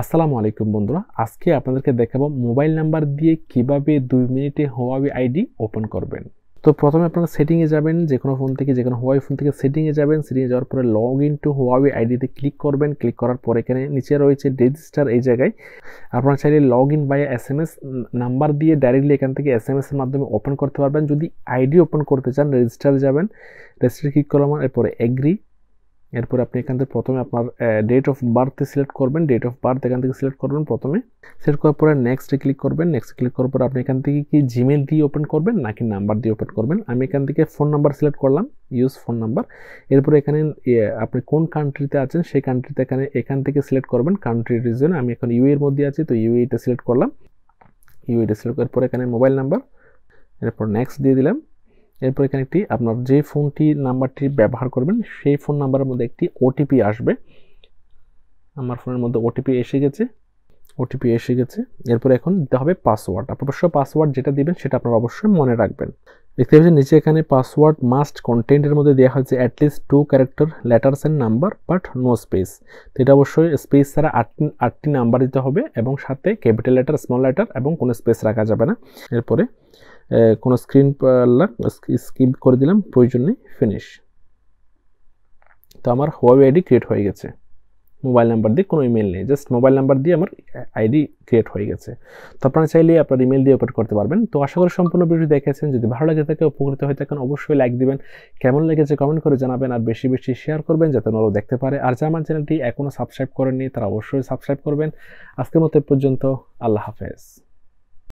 আসসালামু আলাইকুম বন্ধুরা, আজকে আপনাদেরকে দেখাবো মোবাইল নাম্বার দিয়ে কিভাবে 2 মিনিটে Huawei আইডি ওপেন করবেন। তো প্রথমে আপনারা সেটিংয়ে যাবেন, যে কোনো ফোন থেকে, যে কোনো Huawei ফোন থেকে সেটিংয়ে যাবেন। সেটিংয়ে যাওয়ার পরে লগ ইন টু Huawei আইডিতে ক্লিক করবেন। ক্লিক করার পর এখানে নিচে রয়েছে রেজিস্টার, এই জায়গায় আপনারা চাইলে log in by SMS number দিয়ে ডাইরেক্টলি এখান থেকে SMS এর মাধ্যমে ওপেন করতে পারবেন। যদি আইডি ওপেন করতে চান রেজিস্টারে যাবেন, রেজিস্টারে ক্লিক করলাম, এরপরে এগ্রি। এরপর আপনি এখান থেকে প্রথমে আপনার ডেট অফ বার্থে সিলেক্ট করবেন, ডেট অফ বার্থ এখান থেকে সিলেক্ট করবেন। প্রথমে সিলেক্ট করার পরে নেক্সটে ক্লিক করবেন। নেক্সট ক্লিক করার পর আপনি এখান থেকে কি জিমেল দিয়ে ওপেন করবেন নাকি নাম্বার দিয়ে ওপেন করবেন। আমি এখান থেকে ফোন নাম্বার সিলেক্ট করলাম, ইউজ ফোন নাম্বার। এরপরে এখানে আপনি কোন কান্ট্রিতে আছেন সেই কান্ট্রিতে এখান থেকে সিলেক্ট করবেন কান্ট্রি রিজন। আমি এখন ইউএ এর মধ্যে আছি, তো ইউএটা সিলেক্ট করলাম। ইউএটা সিলেক্ট করার পরে এখানে মোবাইল নাম্বার, এরপর নেক্সট দিয়ে দিলাম। এরপর এখানে একটি আপনার যে ফোনটি নাম্বারটি ব্যবহার করবেন সেই ফোন নাম্বারের মধ্যে একটি ওটিপি আসবে। আমার ফোনের মধ্যে ওটিপি এসে গেছে। এরপর এখন দিতে হবে পাসওয়ার্ড। অবশ্যই পাসওয়ার্ড যেটা দিবেন সেটা আপনারা অবশ্যই মনে রাখবেন। দেখতে পাচ্ছেন নিচে এখানে পাসওয়ার্ড মাস্ট কন্টেন্টের মধ্যে দেওয়া হচ্ছে at least 2 character letters and number but no space. তো এটা অবশ্যই স্পেস ছাড়া 8টি নাম্বার দিতে হবে এবং সাথে ক্যাপিটাল লেটার, স্মল লেটার এবং কোনো স্পেস রাখা যাবে না। এরপরে কোনো স্ক্রিন স্কিপ করে দিলাম, প্রয়োজন নেই, ফিনিশ। তো আমার Huawei আইডি ক্রিয়েট হয়ে গেছে। মোবাইল নাম্বার দিয়ে, কোনো ইমেল নেই, জাস্ট মোবাইল নাম্বার দিয়ে আমার আইডি ক্রিয়েট হয়ে গেছে। তো আপনারা চাইলে আপনার ইমেল দিয়ে ওপেন করতে পারবেন। তো আশা করি সম্পূর্ণ ভিডিও দেখেছেন। যদি ভালো লাগে থাকে, উপকৃত হয়ে থাকেন, অবশ্যই লাইক দিবেন, কেমন লেগেছে কমেন্ট করে জানাবেন, আর বেশি বেশি শেয়ার করবেন যাতে ওনারাও দেখতে পারে। আর যারা আমার চ্যানেলটি এখনও সাবস্ক্রাইব করেননি তারা অবশ্যই সাবস্ক্রাইব করবেন। আজকের মতো পর্যন্ত, আল্লাহ হাফেজ।